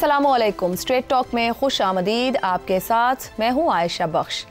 अस्सलामुअलैकुम। Straight talk में खुश आमदीद। आपके साथ मैं हूँ आयशा बख्श।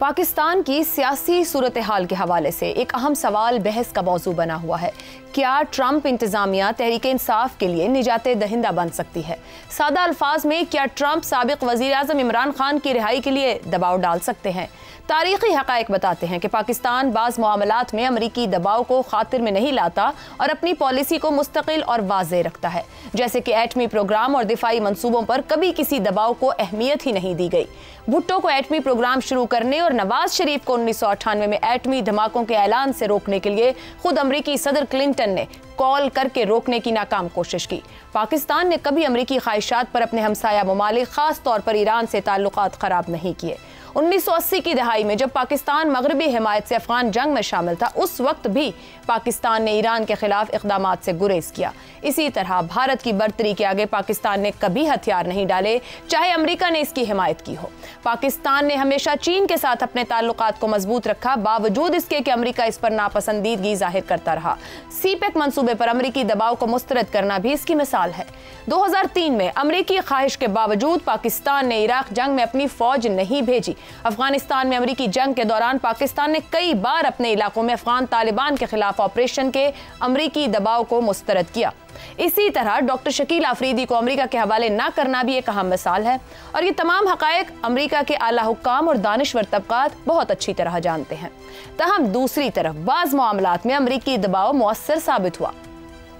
पाकिस्तान की सियासी सूरत हाल के हवाले से एक अहम सवाल बहस का मौजू बना हुआ है। क्या ट्रंप इंतजामिया तहरीक इंसाफ के लिए निजात दहिंदा बन सकती है? सादा अल्फाज में, क्या ट्रंप साबिक वजीर आज़म इमरान खान की रिहाई के लिए दबाव डाल सकते हैं? तारीखी हक़ाइक़ बताते हैं कि पाकिस्तान बाज़ मामलात में अमरीकी दबाव को खातिर में नहीं लाता और अपनी पॉलिसी को मुस्तकिल और वाज़ेह रखता है, जैसे कि एटमी प्रोग्राम और दिफाई मंसूबों पर कभी किसी दबाव को अहमियत ही नहीं दी गई। भुट्टो को एटमी प्रोग्राम शुरू करने और नवाज शरीफ को 1998 में एटमी धमाकों के ऐलान से रोकने के लिए खुद अमरीकी सदर क्लिंटन ने कॉल करके रोकने की नाकाम कोशिश की। पाकिस्तान ने कभी अमरीकी ख्वाहिशात पर अपने हमसाया ममालिक, खास तौर पर ईरान से ताल्लुकात खराब नहीं किए। 1980 की दहाई में जब पाकिस्तान मगरबी हिमायत से अफगान जंग में शामिल था, उस वक्त भी पाकिस्तान ने ईरान के खिलाफ इक़दामात से गुरेज किया। इसी तरह भारत की बर्तरी के आगे पाकिस्तान ने कभी हथियार नहीं डाले, चाहे अमेरिका ने इसकी हिमायत की हो। पाकिस्तान ने हमेशा चीन के साथ अपने ताल्लुकात को मजबूत रखा, बावजूद इसके कि अमेरिका इस पर नापसंदीदगी जाहिर करता रहा। सीपेक मंसूबे पर अमेरिकी दबाव को मुस्तरद करना भी इसकी मिसाल है। 2003 में अमेरिकी ख्वाहिश के बावजूद पाकिस्तान ने इराक जंग में अपनी फौज नहीं भेजी। अफगानिस्तान में अमेरिकी जंग के दौरान पाकिस्तान ने कई बार अपने इलाकों में अफगान तालिबान के खिलाफ ऑपरेशन के अमेरिकी दबाव को मुस्तरद किया। इसी तरह डॉक्टर शकील आफरीदी को अमेरिका के हवाले न करना भी एक अहम मिसाल है, और ये तमाम हक़ाइक़ अमेरिका के आला हुक्काम और दानिश्वर तबकात बहुत अच्छी तरह जानते हैं। तहम दूसरी तरफ बाज़ मामलात में अमेरिकी दबाव मुअस्सर साबित हुआ।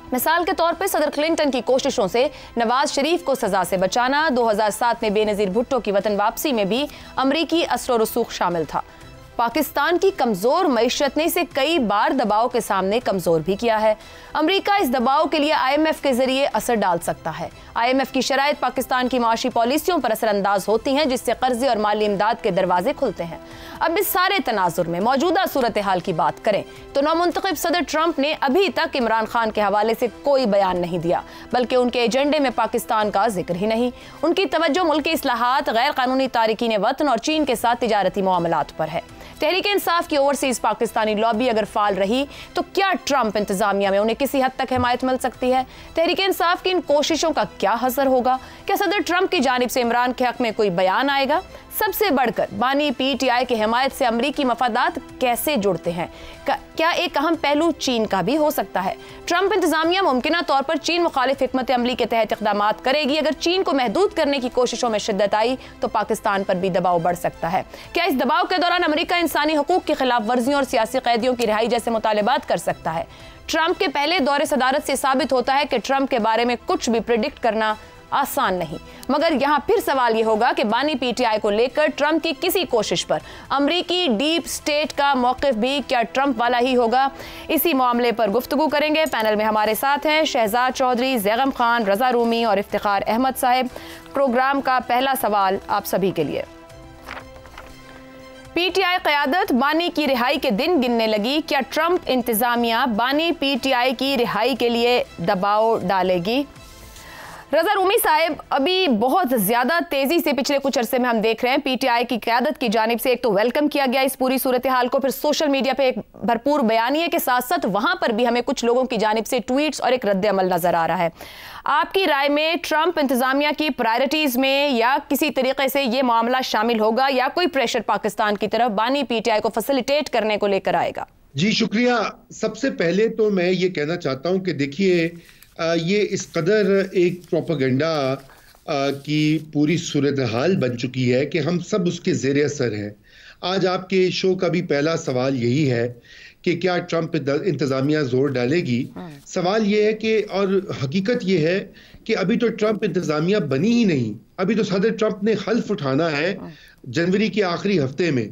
मिसाल के तौर पर सदर क्लिंटन की कोशिशों से नवाज शरीफ को सजा से बचाना, 2007 में बेनज़ीर भुट्टो की वतन वापसी में भी अमरीकी असर रसूख शामिल था। पाकिस्तान की कमज़ोर मईशत ने इसे कई बार दबाव के सामने कमज़ोर भी किया है। अमेरिका इस दबाव के लिए IMF के जरिए असर डाल सकता है। IMF की शराइत पाकिस्तान की माशी पॉलिसियों पर असरअंदाज होती हैं, जिससे कर्जे और माली इमदाद के दरवाजे खुलते हैं। अब इस सारे तनाजुर में मौजूदा सूरत हाल की बात करें तो नौमुंतखब सदर ट्रंप ने अभी तक इमरान खान के हवाले से कोई बयान नहीं दिया, बल्कि उनके एजेंडे में पाकिस्तान का जिक्र ही नहीं। उनकी तवज्जो मुल्की इस्लाहात, गैर कानूनी तारिकीन वतन और चीन के साथ तिजारती मामलात पर है। तहरीक इंसाफ की ओवरसीज पाकिस्तानी लॉबी अगर फाल रही तो क्या ट्रंप इंतजामिया में उन्हें किसी हद तक हिमायत मिल सकती है? तहरीक इंसाफ की इन कोशिशों का क्या असर होगा? क्या सदर ट्रंप की जानिब से इमरान के हक में कोई बयान आएगा? सबसे बढ़कर बानी PTI की हिमायत से अमरीकी मफादात कैसे जुड़ते हैं? क्या एक अहम पहलू चीन का भी हो सकता है? ट्रंप इंतजामिया मुमकिना तौर पर चीन मुखालिफ हिकमत अमली के तहत इक़दामात करेगी। अगर चीन को महदूद करने की कोशिशों में शिद्दत आई तो पाकिस्तान पर भी दबाव बढ़ सकता है। क्या इस दबाव के दौरान अमरीका इंसानी हकूक की खिलाफ वर्जियों और सियासी कैदियों की रिहाई जैसे मुतालबात कर सकता है? ट्रंप के पहले दौरे सदारत से साबित होता है कि ट्रंप के बारे में कुछ भी प्रिडिक्ट करना आसान नहीं, मगर यहाँ फिर सवाल ये होगा कि बानी PTI को लेकर ट्रंप की किसी कोशिश पर अमरीकी डीप स्टेट का मौक़िफ़ भी क्या ट्रंप वाला ही होगा? इसी मामले पर गुफ्तगू करेंगे। पैनल में हमारे साथ हैं शहजाद चौधरी, ज़ैगम खान, रज़ा रूमी और इफ्तिखार अहमद साहब। प्रोग्राम का पहला सवाल आप सभी के लिए। PTI क़यादत बानी की रिहाई के दिन गिनने लगी। क्या ट्रंप इंतज़ामिया बानी PTI की रिहाई के लिए दबाव डालेगी? रज़ा रूमी साहब, अभी बहुत ज़्यादा तेज़ी से पिछले कुछ अरसे में हम देख रहे हैं PTI की क़यादत की जानिब से एक तो वेलकम किया गया इस पूरी सूरत हाल को, फिर सोशल मीडिया पे एक भरपूर बयानिए के साथ साथ वहाँ पर भी हमें कुछ लोगों की जानिब से ट्वीट्स और एक रद्द अमल नज़र आ रहा है। आपकी राय में ट्रंप इंतज़ामिया की प्रायोरिटीज़ में या किसी तरीके से ये मामला शामिल होगा या कोई प्रेशर पाकिस्तान की तरफ बानी PTI को फैसिलिटेट करने को लेकर आएगा? जी शुक्रिया। सबसे पहले तो मैं ये कहना चाहता हूँ कि देखिए, ये इस कदर एक प्रोपेगेंडा की पूरी सूरत हाल बन चुकी है कि हम सब उसके ज़ेर असर हैं। आज आपके शो का भी पहला सवाल यही है कि क्या ट्रंप इंतज़ामिया जोर डालेगी। सवाल ये है कि, और हकीकत ये है कि अभी तो ट्रंप इंतज़ामिया बनी ही नहीं। अभी तो सदर ट्रंप ने हल्फ उठाना है जनवरी के आखिरी हफ्ते में।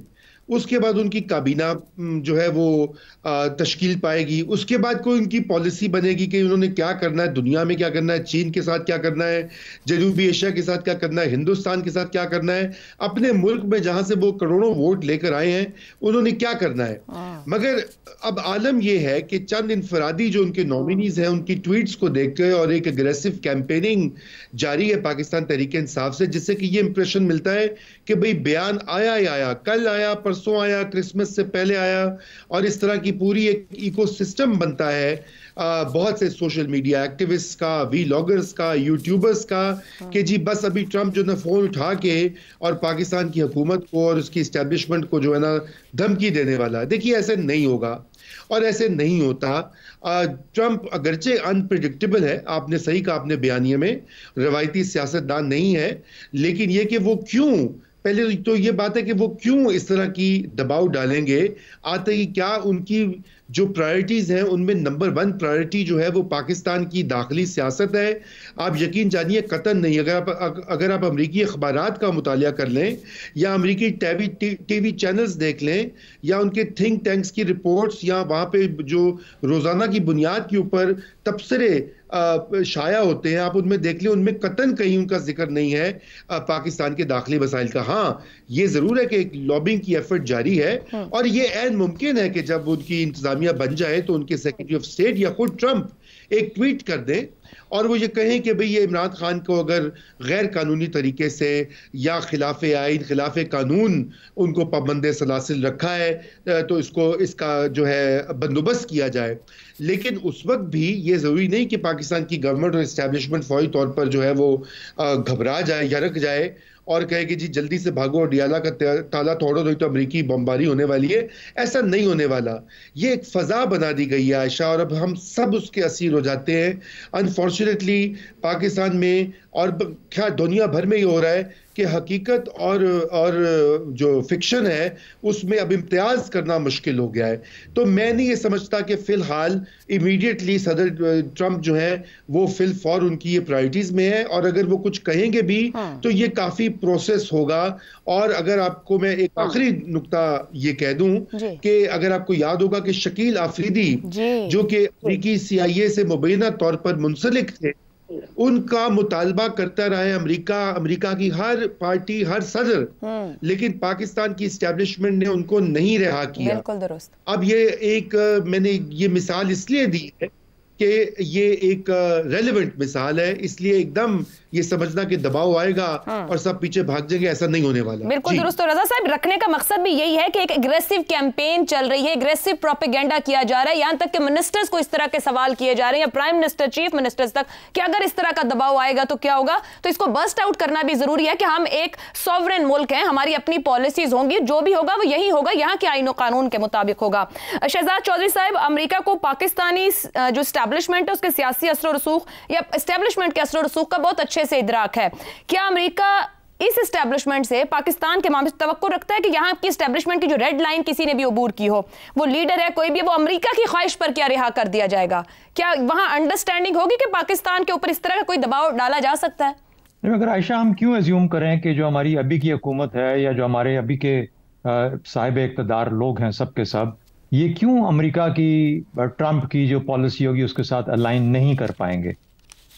उसके बाद उनकी काबीना जो है वो तश्कील पाएगी। उसके बाद कोई उनकी पॉलिसी बनेगी कि उन्होंने क्या करना है, दुनिया में क्या करना है, चीन के साथ क्या करना है, जनूबी एशिया के साथ क्या करना है, हिंदुस्तान के साथ क्या करना है, अपने मुल्क में जहां से वो करोड़ों वोट लेकर आए हैं उन्होंने क्या करना है। मगर अब आलम यह है कि चंद इनफरादी जो उनके नॉमिनीज हैं उनकी ट्वीट्स को देख कर और एक अग्रेसिव कैंपेनिंग जारी है पाकिस्तान तहरीक इंसाफ से, जिससे कि ये इंप्रेशन मिलता है कि भाई बयान आया ही आया, कल आया, परसों परसों आया, क्रिसमस से पहले आया, और इस तरह की पूरी एक इकोसिस्टम बनता है बहुत से सोशल मीडिया एक्टिविस्ट का, वीलॉगर्स का, यूट्यूबर्स का, कि जी बस अभी ट्रम्प जो है फोन उठा के और पाकिस्तान की हुकूमत को और उसकी एस्टेब्लिशमेंट को जो है ना धमकी देने वाला है। देखिए ऐसे नहीं होगा और ऐसे नहीं होता। ट्रम्प अगरचे अनप्रिडिक्टेबल है, आपने सही कहा अपने बयानिए में, रवायती सियासतदान नहीं है, लेकिन ये कि वो क्यों, पहले तो ये बात है कि वो क्यों इस तरह की दबाव डालेंगे, आते ही क्या उनकी जो प्रायोरिटीज हैं उनमें नंबर 1 प्रायोरिटी जो है वो पाकिस्तान की दाखिली सियासत है। आप यकीन जानिए कतन नहीं, अगर आप अमरीकी अखबारात का मुतालिया कर लें या अमरीकी टीवी चैनल्स देख लें या उनके थिंक टैंक्स की रिपोर्ट्स या वहाँ पे जो रोज़ाना की बुनियाद के ऊपर तबसरे शाया होते हैं, आप उनमें देख लें, उनमें कतन कहीं उनका जिक्र नहीं है पाकिस्तान के दाखिली मसाइल का। हाँ, ये जरूर है कि एक लॉबिंग की एफर्ट जारी है और ये ऐन मुमकिन है कि जब उनकी इंतजामिया बन जाए तो उनके सेक्रेटरी ऑफ स्टेट या खुद ट्रम्प एक ट्वीट कर दें और वो ये कहें कि भाई ये इमरान खान को अगर गैर कानूनी तरीके से या खिलाफ आइन, खिलाफ कानून उनको पाबंद सलासिल रखा है तो इसका जो है बंदोबस्त किया जाए। लेकिन उस वक्त भी ये ज़रूरी नहीं कि पाकिस्तान की गवर्नमेंट और इस्टेब्लिशमेंट फौरी तौर पर जो है वो घबरा जाए या रख जाए और कहे कि जी जल्दी से भागो और डियाला का ताला तोड़ो, नहीं तो अमरीकी बमबारी होने वाली है। ऐसा नहीं होने वाला। ये एक फ़ज़ा बना दी गई है आयशा, और अब हम सब उसके असीर हो जाते हैं। अनफॉर्चुनेटली पाकिस्तान में और क्या दुनिया भर में ये हो रहा है कि हकीकत और जो फिक्शन है उसमें अब इम्तियाज करना मुश्किल हो गया है। तो मैं नहीं ये समझता कि फ़िलहाल इमीडिएटली सदर ट्रम्प जो है वो फिलफौर उनकी ये प्रायोरिटीज़ में है, और अगर वो कुछ कहेंगे भी तो ये काफ़ी प्रोसेस होगा। और अगर आपको मैं एक आखिरी नुक्ता ये कह दूं कि अगर आपको याद होगा कि शकील आफरीदी जो कि अमेरिकी CIA से मुबैना तौर पर मुंसलिक थे, उनका मुतालबा करता रहा है अमेरिका की हर पार्टी, हर सदर, लेकिन पाकिस्तान की इस्टेब्लिशमेंट ने उनको नहीं रिहा किया। बिल्कुल दुरुस्त। अब ये मैंने ये मिसाल इसलिए दी है कि ये एक रेलेवेंट मिसाल है, इसलिए एकदम ये समझना कि दबाव आएगा और सब पीछे भाग जाएंगे, ऐसा नहीं होने वाला। बिल्कुल दुरुस्त। तो रजा साहब, रखने का मकसद भी यही है कि एक एग्रेसिव कैंपेन चल रही है, एग्रेसिव प्रोपेगेंडा किया जा रहा है, यहां तक कि मिनिस्टर्स को इस तरह के सवाल किए जा रहे हैं, या प्राइम मिनिस्टर, चीफ मिनिस्टर्स तक, कि अगर इस तरह का दबाव आएगा तो क्या होगा। तो इसको बस्ट आउट करना भी जरूरी है कि हम एक सॉवरेन मुल्क हैं, हमारी अपनी पॉलिसीज होंगी, जो भी होगा वो यही होगा, यहाँ के आईन और कानून के मुताबिक होगा। शहजाद चौधरी साहब, अमेरिका को पाकिस्तानी जो एस्टेब्लिशमेंट है उसके सियासी असर रसूख या एस्टेब्लिशमेंट के असर रसूख का बहुत अच्छे से इदराक है। क्या अमेरिका इस एस्टेब्लिशमेंट से पाकिस्तान के मामले में तवक्को रखता है कि यहां की एस्टेब्लिशमेंट की जो रेड लाइन किसी ने भी अबूर की हो, वो लीडर है कोई भी, वो अमेरिका की ख्वाहिश पर क्या रिहा कर दिया जाएगा? क्या वहां अंडरस्टैंडिंग होगी कि पाकिस्तान के ऊपर इस तरह का कोई दबाव डाला जा सकता है? अगर आयशा, हम क्यों एज्यूम करें कि जो हमारी अभी की हुकूमत है या जो हमारे अभी के साहिब इक़्तिदार लोग हैं सब के सब, ये क्यों अमेरिका की ट्रंप की जो पॉलिसी होगी उसके साथ अलाइन नहीं कर पाएंगे?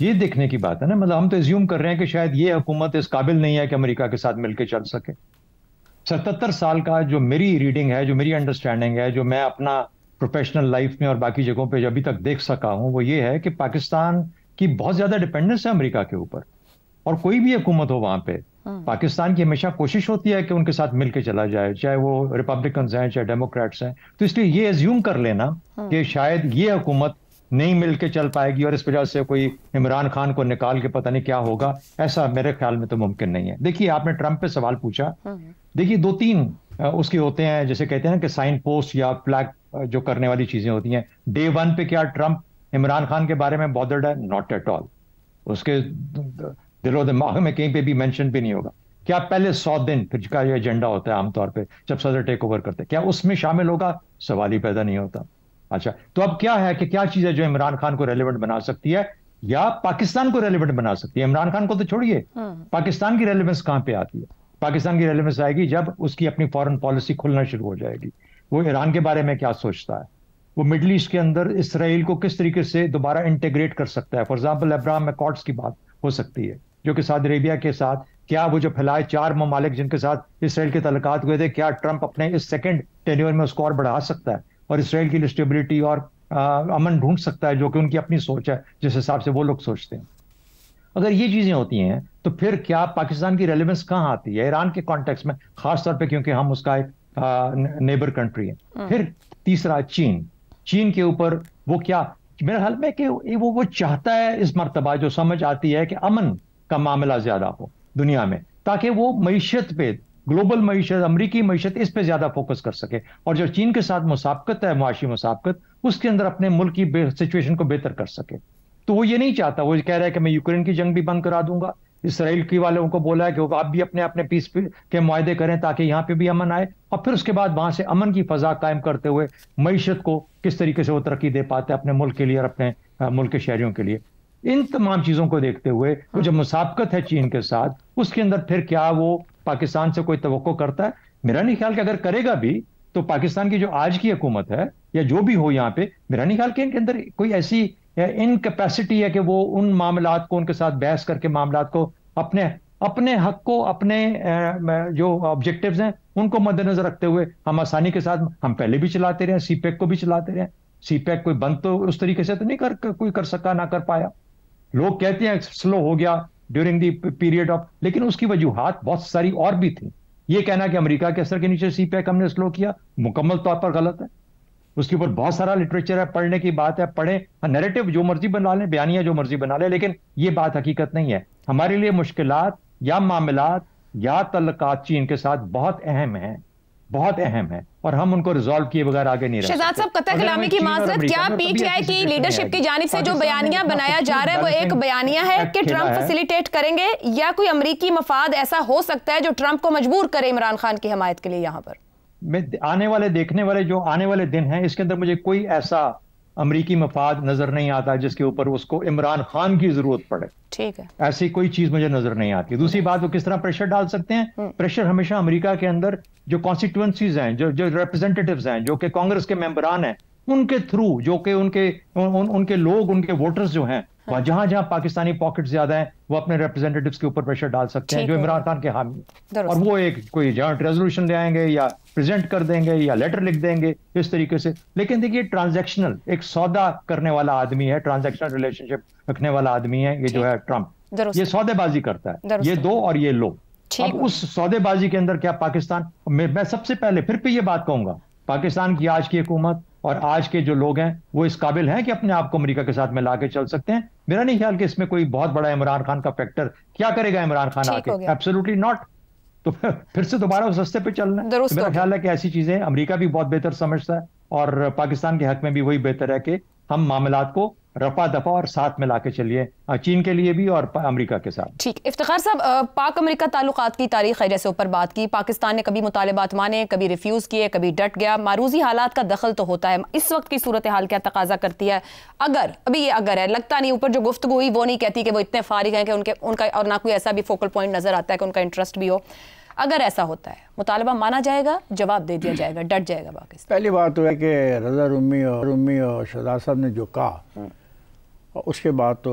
ये देखने की बात है ना। मतलब हम तो एज्यूम कर रहे हैं कि शायद ये हुकूमत इस काबिल नहीं है कि अमेरिका के साथ मिलकर चल सके। 77 साल का जो मेरी रीडिंग है, जो मेरी अंडरस्टैंडिंग है, जो मैं अपना प्रोफेशनल लाइफ में और बाकी जगहों पे अभी तक देख सका हूं, वो ये है कि पाकिस्तान की बहुत ज्यादा डिपेंडेंस है अमेरिका के ऊपर। और कोई भी हुकूमत हो वहां पे, पाकिस्तान की हमेशा कोशिश होती है कि उनके साथ मिलकर चला जाए, चाहे वो रिपब्लिकन्स हैं चाहे डेमोक्रेट्स हैं। तो इसलिए ये एज्यूम कर लेना कि शायद ये हुकूमत नहीं मिलके चल पाएगी और इस वजह से कोई इमरान खान को निकाल के पता नहीं क्या होगा, ऐसा मेरे ख्याल में तो मुमकिन नहीं है। देखिए, आपने ट्रंप पे सवाल पूछा, देखिए 2-3 उसके होते हैं, जैसे कहते हैं कि साइन पोस्ट या फ्लैग जो करने वाली चीजें होती हैं। डे 1 पे क्या ट्रंप इमरान खान के बारे में बॉदर्ड है? Not at all. उसके दिलो दिमाग में कहीं पे भी मेंशन भी नहीं होगा। क्या पहले 100 दिन फिर का ये एजेंडा होता है आमतौर पे जब सदर टेक ओवर करते हैं, क्या उसमें शामिल होगा? सवाल ही पैदा नहीं होता। अच्छा, तो अब क्या है कि क्या चीज है जो इमरान खान को रेलेवेंट बना सकती है या पाकिस्तान को रेलेवेंट बना सकती है? इमरान खान को तो छोड़िए, पाकिस्तान की रेलेवेंस कहां पे आती है? पाकिस्तान की रेलेवेंस आएगी जब उसकी अपनी फॉरेन पॉलिसी खुलना शुरू हो जाएगी। वो ईरान के बारे में क्या सोचता है, वो मिडल ईस्ट के अंदर इसराइल को किस तरीके से दोबारा इंटीग्रेट कर सकता है। फॉर एग्जाम्पल, अब्राहम अकॉर्ड्स की बात हो सकती है, जो कि सऊदी अरेबिया के साथ, क्या वो जो फैलाए 4 ममालिक जिनके साथ इसराइल के तल्लुकात हुए थे, क्या ट्रंप अपने इस सेकंड टेन्योर में उसको और बढ़ा सकता है और इसराइल की स्टेबिलिटी और अमन ढूंढ सकता है, जो कि उनकी अपनी सोच है, जिस हिसाब से वो लोग सोचते हैं। अगर ये चीजें होती हैं तो फिर क्या पाकिस्तान की रेलेवेंस कहां आती है ईरान के कॉन्टेक्स्ट में, खासतौर पे क्योंकि हम उसका एक नेबर कंट्री है। फिर तीसरा चीन के ऊपर वो क्या, मेरे ख्याल में कि वो चाहता है इस मर्तबा, जो समझ आती है कि अमन का मामला ज्यादा हो दुनिया में, ताकि वो मईशत पे, ग्लोबल मईशत, अमरीकी मईशत, इस पे ज्यादा फोकस कर सके। और जो चीन के साथ मुसाबकत है, मुआशी मुसाबकत, उसके अंदर अपने मुल्क की सिचुएशन को बेहतर कर सके। तो वो ये नहीं चाहता, वो कह रहा है कि मैं यूक्रेन की जंग भी बंद करा दूंगा, इसराइल की वालों को बोला है कि आप भी अपने अपने पीस के मुआहदे करें ताकि यहाँ पे भी अमन आए, और फिर उसके बाद वहां से अमन की फजा कायम करते हुए मईशत को किस तरीके से वो तरक्की दे पाते हैं अपने मुल्क के लिए और अपने मुल्क के शहरियों के लिए। इन तमाम चीजों को देखते हुए वो जो मुसाबकत है चीन के साथ, उसके अंदर फिर क्या वो पाकिस्तान से कोई तवक्को करता है? मेरा नहीं ख्याल कि अगर करेगा भी तो पाकिस्तान की जो आज की हुकूमत है या जो भी हो यहाँ पे, मेरा नहीं ख्याल कि इनके अंदर कोई ऐसी इनकैपेसिटी है कि वो उन मामलात को, उनके साथ बहस करके मामलात को, अपने हक को, अपने जो ऑब्जेक्टिव्स हैं उनको मद्देनजर रखते हुए हम आसानी के साथ, हम पहले भी चलाते रहे, सीपैक को भी चलाते रहे, सीपैक कोई बंद तो उस तरीके से तो नहीं कोई कर सका, ना कर पाया। लोग कहते हैं स्लो हो गया ड्यूरिंग दी पीरियड ऑफ, लेकिन उसकी वजूहात बहुत सारी और भी थी। ये कहना कि अमेरिका के असर के नीचे सीपैक हमने स्लो किया, मुकम्मल तौर पर गलत है। उसके ऊपर बहुत सारा लिटरेचर है, पढ़ने की बात है, पढ़ें, नैरेटिव जो मर्जी बना लें, बयानिया जो मर्जी बना लें, लेकिन ये बात हकीकत नहीं है। हमारे लिए मुश्किलात या मामलात या तल्लुकात चीन के साथ बहुत अहम है, बहुत अहम है, और हम उनको रिजॉल्व किए बगैर आगे नहीं रह सकते। शहजाद साहब, कतई कलामी की माजरत, क्या पीटीआई की लीडरशिप की जानिब से जो बयानिया बनाया जा रहा है वो एक बयानिया है कि ट्रंप फैसिलिटेट करेंगे, या कोई अमरीकी मफाद ऐसा हो सकता है जो ट्रंप को मजबूर करे इमरान खान की हिमायत के लिए? यहाँ पर आने वाले देखने वाले जो आने वाले दिन हैं, इसके अंदर मुझे कोई ऐसा अमरीकी मफाद नजर नहीं आता जिसके ऊपर उसको इमरान खान की जरूरत पड़े। ठीक है, ऐसी कोई चीज मुझे नजर नहीं आती। दूसरी बात, वो किस तरह प्रेशर डाल सकते हैं? प्रेशर हमेशा अमेरिका के अंदर जो कॉन्स्टिट्यूएंसीज हैं, जो रिप्रेजेंटेटिव्स हैं, जो कि कांग्रेस के मेंबरान हैं, उनके थ्रू, जो कि उनके लोग, उनके वोटर्स जो हैं, वहां जहां पाकिस्तानी पॉकेट ज्यादा हैं, वो अपने रिप्रेजेंटेटिव्स के ऊपर प्रेशर डाल सकते हैं जो इमरान खान के हामी, और वो एक कोई जॉइंट रेजोल्यूशन ले आएंगे या प्रेजेंट कर देंगे या लेटर लिख देंगे इस तरीके से। लेकिन देखिए, ट्रांजैक्शनल, एक सौदा करने वाला आदमी है, ट्रांजैक्शनल रिलेशनशिप रखने वाला आदमी है ये जो है ट्रंप, ये सौदेबाजी करता है, ये दो और ये लो। अब उस सौदेबाजी के अंदर क्या पाकिस्तान, मैं सबसे पहले फिर भी ये बात कहूंगा, पाकिस्तान की आज की हुकूमत और आज के जो लोग हैं वो इस काबिल हैं कि अपने आप को अमेरिका के साथ मिला के चल सकते हैं। मेरा नहीं ख्याल कि इसमें कोई बहुत बड़ा इमरान खान का फैक्टर, क्या करेगा इमरान खान आके? Absolutely not. तो फिर से दोबारा उस रस्ते पे चलना है। तो मेरा ख्याल है कि ऐसी चीजें अमेरिका भी बहुत बेहतर समझता है, और पाकिस्तान के हक में भी वही बेहतर है कि हम मामलात को रफा दफा और साथ में लाके चलिए, चीन के लिए भी और अमेरिका के साथ। ठीक, इफ्तिखार साहब, पाक अमेरिका ताल्लुकात की तारीख है, जैसे ऊपर बात की, पाकिस्तान ने कभी मुतालिबात माने, कभी रिफ्यूज किए, कभी डट गया, मारूजी हालात का दखल तो होता है। इस वक्त की सूरत हाल क्या तकाजा करती है? अगर अभी ये अगर है, लगता नहीं, ऊपर जो गुफ्तगू हुई वो नहीं कहती कि वो इतने फारिग हैं कि उनका और ना कोई ऐसा भी फोकल पॉइंट नजर आता है कि उनका इंटरेस्ट भी हो। अगर ऐसा होता है, मुतालबा माना जाएगा, जवाब दे दिया जाएगा, डट जाएगा पाकिस्तान? पहली बात तो है कि रज़ा रूमी और शहजाद साहब ने जो कहा, और उसके बाद तो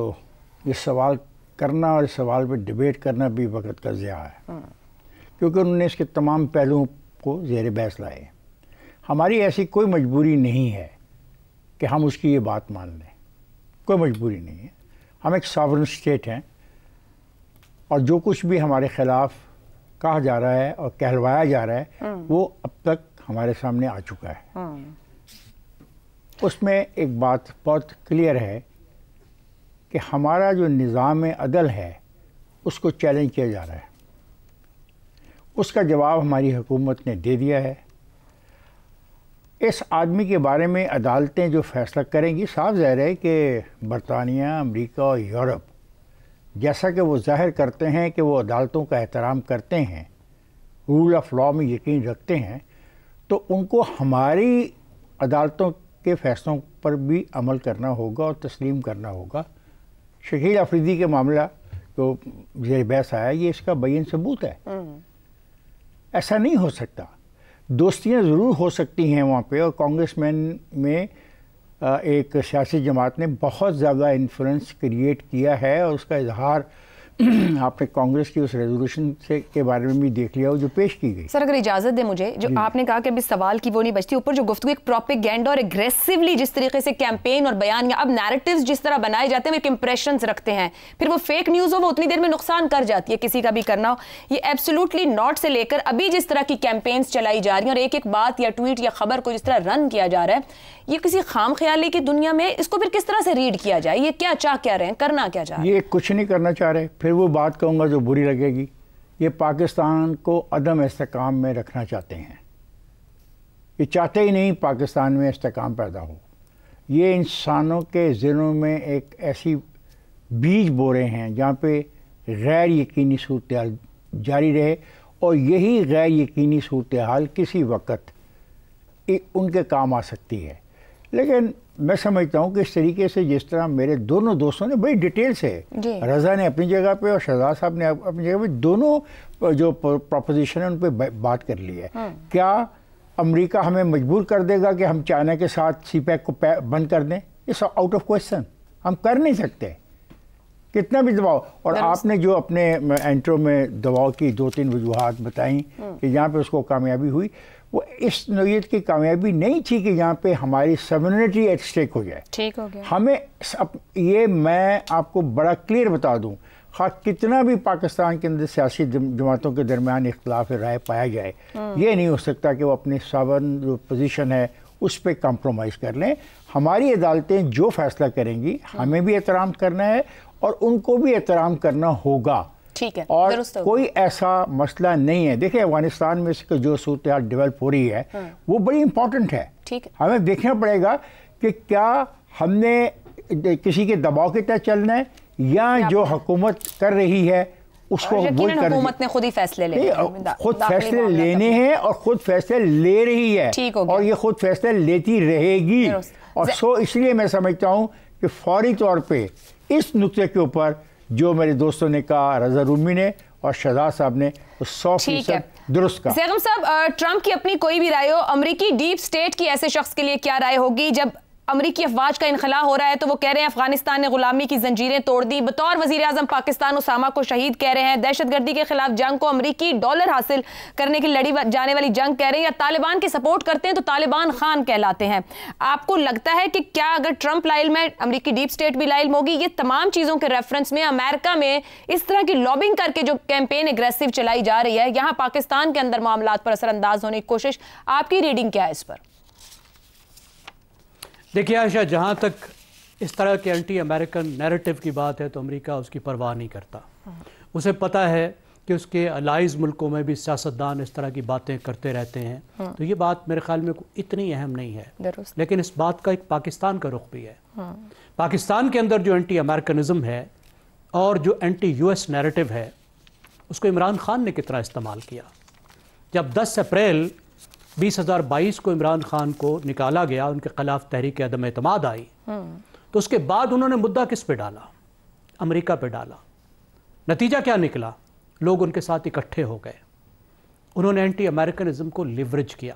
ये सवाल करना और इस सवाल पे डिबेट करना भी वक्त का ज़िया है, क्योंकि उन्होंने इसके तमाम पहलुओं को ज़ेर बहस लाए। हमारी ऐसी कोई मजबूरी नहीं है कि हम उसकी ये बात मान लें, कोई मजबूरी नहीं है। हम एक सॉवरेन स्टेट हैं, और जो कुछ भी हमारे ख़िलाफ़ कहा जा रहा है और कहलवाया जा रहा है वो अब तक हमारे सामने आ चुका है। उसमें एक बात बहुत क्लियर है कि हमारा जो निज़ाम अदल है उसको चैलेंज किया जा रहा है। उसका जवाब हमारी हुकूमत ने दे दिया है। इस आदमी के बारे में अदालतें जो फैसला करेंगी, साफ ज़ाहिर है कि बरतानिया, अमेरिका और यूरोप, जैसा कि वो ज़ाहिर करते हैं कि वो अदालतों का एहतराम करते हैं, रूल ऑफ लॉ में यकीन रखते हैं, तो उनको हमारी अदालतों के फैसलों पर भी अमल करना होगा और तस्लीम करना होगा। शकील अफरीदी के मामला जो ज़ेर बहस आया, ये इसका बयन सबूत है। ऐसा नहीं हो सकता। दोस्तियाँ ज़रूर हो सकती हैं वहाँ पे, और कांग्रेसमैन में एक सियासी जमात ने बहुत ज़्यादा इन्फ्लुएंस क्रिएट किया है और उसका इजहार आपने कांग्रेस की उस रेजोल्यूशन से के बारे में भी देख लिया हो जो पेश की गई। सर अगर इजाजत दे मुझे, जो आपने कहा कि अभी सवाल की वो नहीं बचती, ऊपर जो गुफ्तगू एक प्रोपेगेंडा और एग्रेसिवली जिस तरीके से कैंपेन और बयान या अब नैरेटिव्स जिस तरह बनाए जाते हैं, वो एक इंप्रेशंस रखते हैं, फिर वो फेक न्यूज़ हो वो उतनी देर में नुकसान कर जाती है किसी का भी करना हो। ये एब्सोल्युटली नॉट से लेकर अभी जिस तरह की कैंपेन्स चलाई जा रही हैं और एक एक बात या ट्वीट या खबर को जिस तरह रन किया जा रहा है, ये किसी खाम ख्याली की दुनिया में इसको फिर किस तरह से रीड किया जाए? ये क्या चाह क्या रहे हैं, करना क्या चाह रहे हैं? ये कुछ नहीं करना चाह रहे। फिर वो बात कहूँगा जो बुरी लगेगी, ये पाकिस्तान को अदम इस्तेकाम में रखना चाहते हैं। ये चाहते ही नहीं पाकिस्तान में इस्तेकाम पैदा हो। ये इंसानों के ज़हनों में एक ऐसी बीज बो रहे हैं जहाँ पे गैर यकीनी सूरत हाल जारी रहे, और यही गैर यकीनी सूरत हाल किसी वक्त उनके काम आ सकती है। लेकिन मैं समझता हूँ कि इस तरीके से जिस तरह मेरे दोनों दोस्तों ने बड़ी डिटेल से, रज़ा ने अपनी जगह पे और शहजाद साहब ने अपनी जगह पे, दोनों जो प्रोपोजिशन है उन पे बात कर ली है। क्या अमेरिका हमें मजबूर कर देगा कि हम चाइना के साथ सीपैक को बंद कर दें? इट्स आउट ऑफ क्वेश्चन, हम कर नहीं सकते कितना भी दबाव। और आपने जो अपने इंट्रो में दबाव की 2-3 वजूहात बताई कि जहाँ पे उसको कामयाबी हुई, वो इस नौयत की कामयाबी नहीं थी कि जहाँ पे हमारी सॉवरेनिटी एट स्टेक हो जाए। ठीक हो गया। हमें ये मैं आपको बड़ा क्लियर बता दूँ, कितना भी पाकिस्तान के अंदर सियासी जमातों के दरमियान इख्तलाफ राय पाया जाए, ये नहीं हो सकता कि वो अपनी सॉवरेन जो पोजीशन है उस पर कंप्रोमाइज़ कर लें। हमारी अदालतें जो फैसला करेंगी हमें भी एहतराम करना है और उनको भी एहतराम करना होगा। ठीक है, और कोई ऐसा मसला नहीं है। देखिए अफगानिस्तान में इसका जो सूरत हाल डेवलप हो रही है वो बड़ी इंपॉर्टेंट है। ठीक है, हमें देखना पड़ेगा कि क्या हमने किसी के दबाव के तहत चलना है या जो हुकूमत कर रही है उसको हुकूमत ने खुद ही फैसले खुद फैसले लेने हैं और खुद फैसले ले रही है और ये खुद फैसले लेती रहेगी। और इसलिए मैं समझता हूँ कि फौरी तौर पे इस नुक्ते के ऊपर जो मेरे दोस्तों ने कहा, रज़ा रूमी ने और शहजाद साहब ने, 100% दुरुस्त कहा। ज़ैगम साहब, ट्रंप की अपनी कोई भी राय हो, अमेरिकी डीप स्टेट की ऐसे शख्स के लिए क्या राय होगी? जब अमेरिकी अफवाज का इनखला हो रहा है तो वो कह रहे हैं अफगानिस्तान ने गुलामी की जंजीरें तोड़ दी। बतौर वजीर आजम पाकिस्तान उसामा को शहीद कह रहे हैं। दहशतगर्दी के खिलाफ जंग को अमेरिकी डॉलर हासिल करने की लड़ी जाने वाली जंग कह रहे हैं, या तालिबान की सपोर्ट करते हैं तो तालिबान खान कहलाते हैं। आपको लगता है कि क्या अगर ट्रंप लाइल में अमेरिकी डीप स्टेट भी लाइल होगी? ये तमाम चीज़ों के रेफरेंस में अमेरिका में इस तरह की लॉबिंग करके जो कैंपेन एग्रेसिव चलाई जा रही है, यहाँ पाकिस्तान के अंदर मामलात पर असरअंदाज होने की कोशिश, आपकी रीडिंग क्या है इस पर? देखिए आयशा, जहाँ तक इस तरह के एंटी अमेरिकन नैरेटिव की बात है तो अमेरिका उसकी परवाह नहीं करता। उसे पता है कि उसके अलाइज मुल्कों में भी सियासतदान इस तरह की बातें करते रहते हैं, तो ये बात मेरे ख्याल में इतनी अहम नहीं है। लेकिन इस बात का एक पाकिस्तान का रुख भी है। पाकिस्तान के अंदर जो एंटी अमेरिकनिज़म है और जो एंटी यूएस नैरेटिव है, उसको इमरान खान ने कितना इस्तेमाल किया। जब 10 अप्रैल 2022 को इमरान खान को निकाला गया, उनके खिलाफ तहरीक अदम एतमाद आई, तो उसके बाद उन्होंने मुद्दा किस पे डाला? अमेरिका पे डाला। नतीजा क्या निकला? लोग उनके साथ इकट्ठे हो गए, उन्होंने एंटी अमेरिकनिज्म को लिवरेज किया।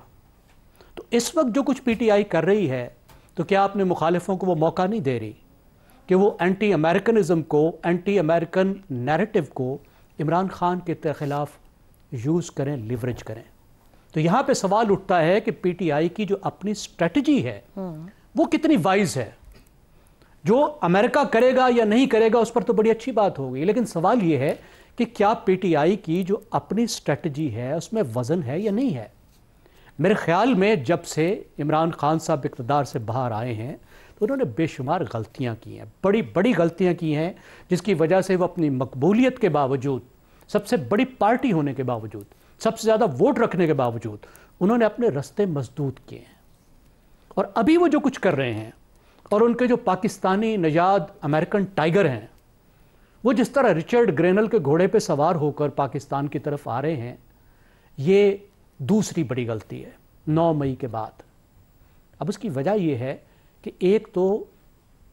तो इस वक्त जो कुछ पीटीआई कर रही है, तो क्या अपने मुखालिफों को वो मौका नहीं दे रही कि वो एंटी अमेरिकनिज्म को, एंटी अमेरिकन नैरेटिव को इमरान खान के खिलाफ यूज़ करें, लिवरेज करें? तो यहाँ पे सवाल उठता है कि पीटीआई की जो अपनी स्ट्रेटजी है वो कितनी वाइज है। जो अमेरिका करेगा या नहीं करेगा उस पर तो बड़ी अच्छी बात होगी, लेकिन सवाल ये है कि क्या पीटीआई की जो अपनी स्ट्रेटजी है उसमें वजन है या नहीं है। मेरे ख्याल में जब से इमरान खान साहब इक़्तिदार से बाहर आए हैं तो उन्होंने बेशुमार गलतियाँ की हैं, बड़ी बड़ी गलतियाँ की हैं, जिसकी वजह से वो अपनी मकबूलियत के बावजूद, सबसे बड़ी पार्टी होने के बावजूद, सबसे ज़्यादा वोट रखने के बावजूद, उन्होंने अपने रास्ते मजदूद किए हैं। और अभी वो जो कुछ कर रहे हैं और उनके जो पाकिस्तानी नजाद अमेरिकन टाइगर हैं, वो जिस तरह रिचर्ड ग्रेनल के घोड़े पे सवार होकर पाकिस्तान की तरफ आ रहे हैं, ये दूसरी बड़ी गलती है 9 मई के बाद। अब उसकी वजह यह है कि एक तो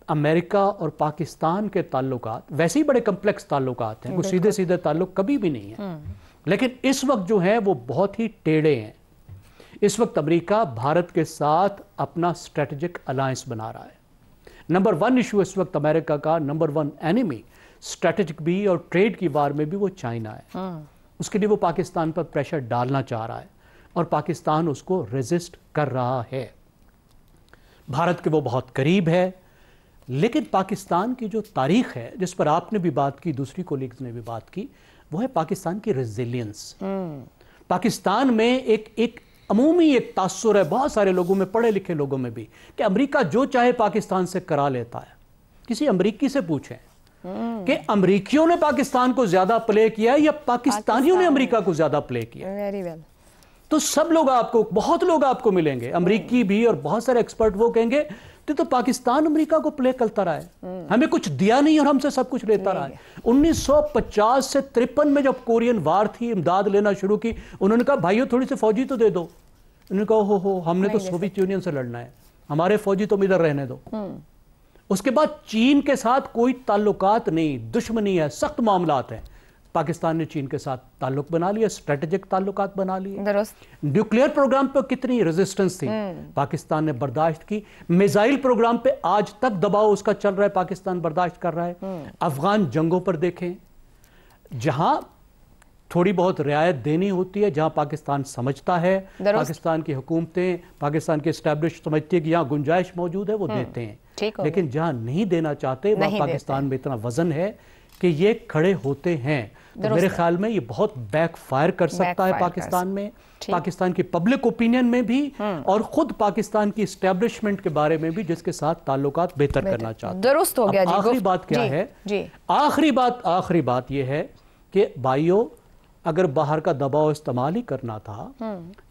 अमेरिका और पाकिस्तान के ताल्लुकात वैसे ही बड़े कम्प्लेक्स ताल्लुकात हैं, कुछ सीधे सीधे ताल्लुक कभी भी नहीं है, लेकिन इस वक्त जो है वो बहुत ही टेढ़े हैं। इस वक्त अमेरिका भारत के साथ अपना स्ट्रेटेजिक अलायंस बना रहा है। नंबर 1 इशू इस वक्त अमेरिका का, नंबर 1 एनिमी اسٹریٹجک بھی اور ٹریڈ کی بار میں بھی وہ چائنا ہے. اس کے لیے وہ پاکستان پر پریشر ڈالنا چاہ رہا ہے اور پاکستان اس کو ریزسٹ کر رہا ہے. بھارت کے وہ بہت قریب ہے، لیکن پاکستان کی جو تاریخ ہے جس پر آپ نے بھی بات کی، دوسری کولیگز نے بھی بات کی، وہ ہے پاکستان کی ریزیلینس. پاکستان میں ایک عمومی ایک تاثر ہے بہت سارے لوگوں میں، پڑھے لکھے لوگوں میں بھی، کہ امریکہ جو چاہے پاکستان سے کرا لیتا ہے. کسی امریکی سے پوچھیں کہ امریکیوں نے پاکستان کو زیادہ پلے کیا یا پاکستانیوں نے امریکہ کو زیادہ پلے کیا. تو سب لوگ آپ کو، بہت لوگ آپ کو ملیں گے، امریکی بھی اور بہت سارے ایکسپرٹ، وہ کہیں گے تو پاکستان امریکہ کو پلے کرتا رہا ہے، ہمیں کچھ دیا نہیں اور ہم سے سب کچھ لیتا رہا ہے. 1950 سے 53 میں جب کورین وار تھی، امداد لینا شروع کی، انہوں نے کہا بھائیو تھوڑی سی فوجی تو دے دو. انہوں نے کہا ہو ہم نے تو سوویت یونین سے لڑنا ہے، ہمارے فوجی تم ادھر رہنے دو. اس کے بعد چین کے ساتھ کوئی تعلقات نہیں، دشمنی ہے، سخت معاملات ہیں. پاکستان نے چین کے ساتھ تعلق بنا لیا، اسٹریٹجک تعلقات بنا لیے. نیوکلیئر پروگرام پہ کتنی ریزسٹنس تھی، پاکستان نے برداشت کی. میزائل پروگرام پہ آج تک دباؤ اس کا چل رہا ہے، پاکستان برداشت کر رہا ہے. افغان جنگوں پر دیکھیں، جہاں تھوڑی بہت رعایت دینی ہوتی ہے، جہاں پاکستان سمجھتا ہے، پاکستان کی حکومتیں، پاکستان کے اسٹیبلش سمجھتی ہے کہ یہاں گنجائش موجود ہے، وہ دیتے ہیں. لیکن جہاں نہیں دینا چاہتے، وہاں پاکستان میں اتنا وزن ہے کہ یہ کھڑے ہوتے ہیں. تو میرے خیال میں یہ بہت بیک فائر کر سکتا ہے پاکستان میں، پاکستان کی پبلک اوپینین میں بھی، اور خود پاکستان کی اسٹیبلشمنٹ کے بارے میں بھی، جس کے ساتھ تعلقات بہتر کرنا چاہتے ہیں. درست ہو گیا. آخری بات کیا ہے؟ آخری بات یہ ہے کہ بھائیو، اگر باہر کا دباؤ استعمال ہی کرنا تھا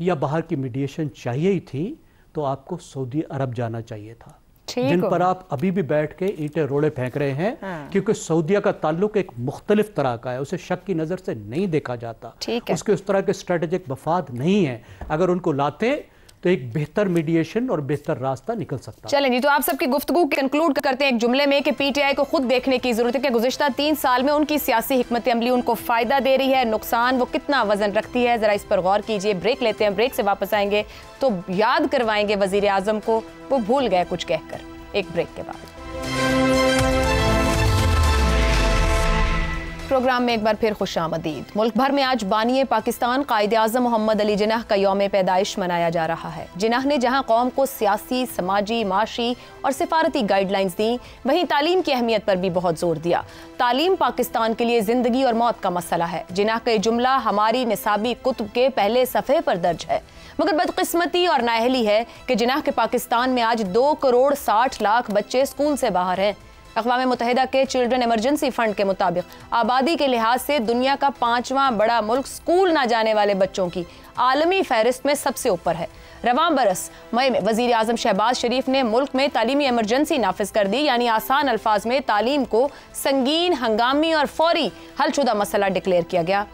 یا باہر کی میڈیشن چاہیے ہی تھی، تو آپ کو سعودی عرب جانا چاہیے تھا، جن پر آپ ابھی بھی بیٹھ کے اینٹیں روڑے پھینک رہے ہیں. کیونکہ سعودیہ کا تعلق ایک مختلف طرح کا ہے، اسے شک کی نظر سے نہیں دیکھا جاتا، اس کے اس طرح کے اسٹریٹجک مفاد نہیں ہیں. اگر ان کو لاتے تو ایک بہتر میڈیشن اور بہتر راستہ نکل سکتا. چلیں جی، تو آپ سب کی گفتگو کنکلوڈ کرتے ہیں ایک جملے میں کہ پی ٹی آئی کو خود دیکھنے کی ضرورت ہے کہ گزشتہ 3 سال میں ان کی سیاسی حکمت عملی ان کو فائدہ دے رہی ہے، نقصان وہ کتنا وزن رکھتی ہے، ذرا اس پر غور کیجئے. بریک لیتے ہیں، بریک سے واپس آئیں گے تو یاد کروائیں گے وزیر اعظم کو، وہ بھول گئے کچھ کہہ کر. ایک بریک کے بعد پروگرام میں ایک بار پھر خوش آمدید. ملک بھر میں آج بانی پاکستان قائد اعظم محمد علی جناح کا یوم پیدائش منایا جا رہا ہے. جناح نے جہاں قوم کو سیاسی، سماجی، معاشی اور سفارتی گائیڈ لائنز دیں، وہیں تعلیم کی اہمیت پر بھی بہت زور دیا. تعلیم پاکستان کے لیے زندگی اور موت کا مسئلہ ہے. جناح کا یہ جملہ ہماری نصابی کتب کے پہلے صفحے پر درج ہے. مگر بدقسمتی اور نااہلی ہے کہ جناح کے پاکستان میں آج 2 کروڑ 60 لاکھ بچے اسکول سے باہر ہیں. اقوام متحدہ کے چلڈرن ایمرجنسی فنڈ کے مطابق آبادی کے لحاظ سے دنیا کا 5واں بڑا ملک اسکول نہ جانے والے بچوں کی عالمی فہرست میں سب سے اوپر ہے. رواں برس مئی میں وزیر اعظم شہباز شریف نے ملک میں تعلیمی ایمرجنسی نافذ کر دی، یعنی آسان الفاظ میں تعلیم کو سنگین، ہنگامی اور فوری حل شدہ مسئلہ ڈکلیئر کیا گیا.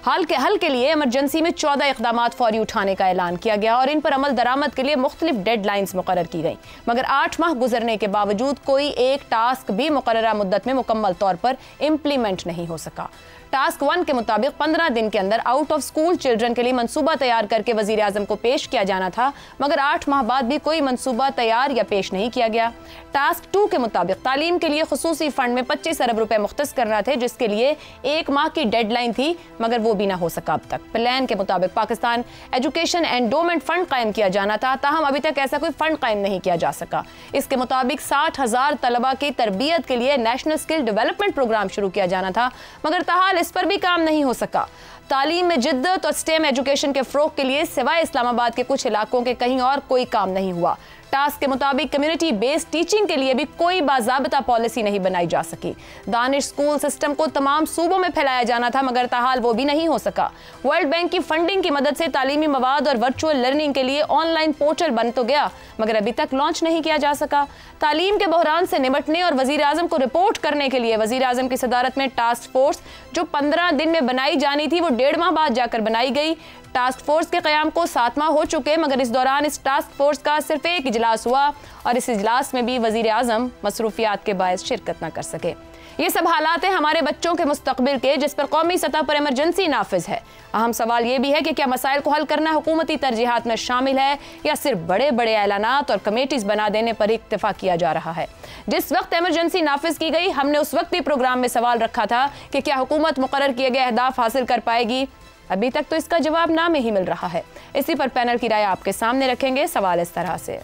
حل کے لیے ایمرجنسی میں 14 اقدامات فوری اٹھانے کا اعلان کیا گیا اور ان پر عمل درآمد کے لیے مختلف ڈیڈ لائنز مقرر کی گئیں. مگر 8 ماہ گزرنے کے باوجود کوئی ایک ٹاسک بھی مقررہ مدت میں مکمل طور پر امپلیمنٹ نہیں ہو سکا. ٹاسک 1 کے مطابق 15 دن کے اندر آؤٹ آف سکول چلڈرن کے لیے منصوبہ تیار کر کے وزیر اعظم کو پیش کیا جانا تھا، مگر 8 ماہ بعد بھی کوئی منصوبہ تیار یا پیش نہیں کیا گیا. ٹاسک 2 کے مطابق تعلیم کے لیے خصوصی فنڈ میں 25 ارب روپے مختص کرنا تھے، جس کے لیے 1 ماہ کی ڈیڈ لائن تھی، مگر وہ بھی نہ ہو سکا. اب تک پلان کے مطابق پاکستان ایجوکیشن اینڈومنٹ فنڈ قائم کیا جانا تھا، تاہم ابھی تک ایسا کوئی فنڈ قائم نہیں کیا جا سکا. اس کے مطابق 60,000 طلبہ کی تربیت کے لیے نیشنل اسکل ڈیولپمنٹ پروگرام شروع کیا جانا تھا، مگر تاحال اس پر بھی کام نہیں ہو سکا. تعلیم میں جدت اور سٹیم ایجوکیشن کے فروغ کے لیے سوائے اسلام آباد کے کچھ علاقوں کے کہیں اور کوئی کام نہیں ہوا. ٹاسک کے مطابق کمیونٹی بیسڈ ٹیچنگ کے لیے بھی کوئی باضابطہ پالیسی نہیں بنائی جا سکی. دانش اسکول سسٹم کو تمام صوبوں میں پھیلایا جانا تھا، مگر تاحال وہ بھی نہیں ہو سکا. ورلڈ بینک کی فنڈنگ کی مدد سے تعلیمی مواد اور ورچوئل لرننگ کے لیے آن لائن پورٹل بن تو گیا، مگر ابھی تک لانچ نہیں کیا جا سکا. تعلیم کے بحران سے نمٹنے اور وزیر اعظم کو رپورٹ کرنے کے لیے وزیر اعظم کی صدارت میں ٹاسک فورس جو 15 دن میں بنائی جانی تھی، وہ 1.5 ماہ بعد جا کر بنائی گئی. ٹاسک فورس کے قیام کو 7 ماہ ہو چکے، مگر اس دوران اس ٹاسک فورس کا صرف ایک اجلاس ہوا اور اس اجلاس میں بھی وزیر اعظم مصروفیات کے باعث شرکت نہ کر سکے. یہ سب حالات ہیں ہمارے بچوں کے مستقبل کے جس پر قومی سطح پر ایمرجنسی نافذ ہے۔ اہم سوال یہ بھی ہے کہ کیا مسائل کو حل کرنا حکومتی ترجیحات میں شامل ہے یا صرف بڑے بڑے اعلانات اور کمیٹیز بنا دینے پر اکتفا کیا جا رہا ہے۔ جس وقت ایمرجنسی نافذ کی گئی ہم نے اس وقت بھی پروگرام میں سوال رکھا تھا کہ کیا حکومت مقرر کیے گئے اہداف حاصل کر پائے گی؟ ابھی تک تو اس کا جواب نہ میں ہی مل رہا ہے۔ اسی پر پینل کی رائے آپ کے سامنے رکھیں گے۔ سوال اس طرح سے: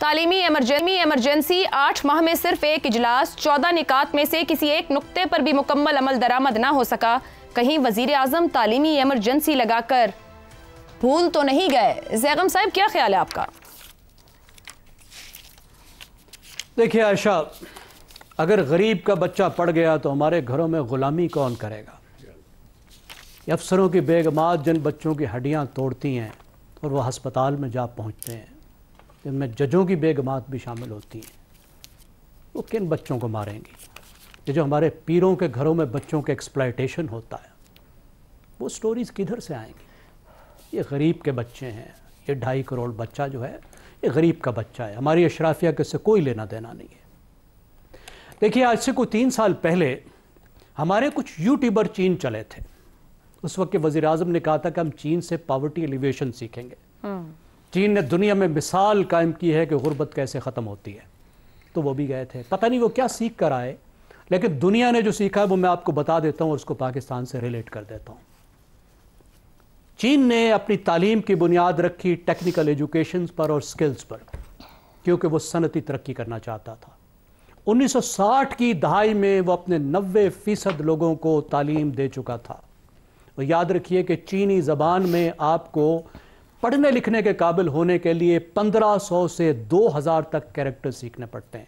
تعلیمی ایمرجنسی 8 ماہ میں صرف ایک اجلاس، 14 نکات میں سے کسی ایک نقطے پر بھی مکمل عمل درآمد نہ ہو سکا۔ کہیں وزیر اعظم تعلیمی ایمرجنسی لگا کر بھول تو نہیں گئے؟ زیغم صاحب کیا خیال ہے آپ کا؟ دیکھیے عائشہ، اگر غریب کا بچہ پڑ گیا تو ہمارے گھروں میں غلامی کون کرے گا؟ یہ افسروں کی بیگمات جن بچوں کی ہڈیاں توڑتی ہیں اور وہ ہسپتال میں جا پہنچتے ہیں، جن میں ججوں کی بیگمات بھی شامل ہوتی ہیں، وہ کن بچوں کو ماریں گی؟ یہ جو ہمارے پیروں کے گھروں میں بچوں کے ایکسپلائٹیشن ہوتا ہے، وہ سٹوریز کدھر سے آئیں گی؟ یہ غریب کے بچے ہیں۔ یہ 2.5 کروڑ بچہ جو ہے یہ غریب کا بچہ ہے۔ ہماری اشرافیہ کے سے کوئی لینا دینا نہیں ہے۔ دیکھیے، آج سے کوئی 3 سال پہلے ہمارے کچھ یوٹیوبر چین چلے تھے۔ اس وقت کے وزیر اعظم نے کہا تھا کہ ہم چین سے پاورٹی ایلیویشن سیکھیں گے۔ چین نے دنیا میں مثال قائم کی ہے کہ غربت کیسے ختم ہوتی ہے، تو وہ بھی گئے تھے۔ پتہ نہیں وہ کیا سیکھ کر آئے، لیکن دنیا نے جو سیکھا ہے وہ میں آپ کو بتا دیتا ہوں اور اس کو پاکستان سے ریلیٹ کر دیتا ہوں۔ چین نے اپنی تعلیم کی بنیاد رکھی ٹیکنیکل ایجوکیشن پر اور سکلز پر، کیونکہ وہ صنعتی ترقی کرنا چاہتا تھا۔ 1960 کی دہائی میں وہ اپنے 90% لوگوں کو تعلیم دے چکا تھا۔ وہ یاد رکھیے کہ چینی زبان میں آپ کو پڑھنے لکھنے کے قابل ہونے کے لیے 1500 سے 2000 تک کیریکٹر سیکھنے پڑتے ہیں۔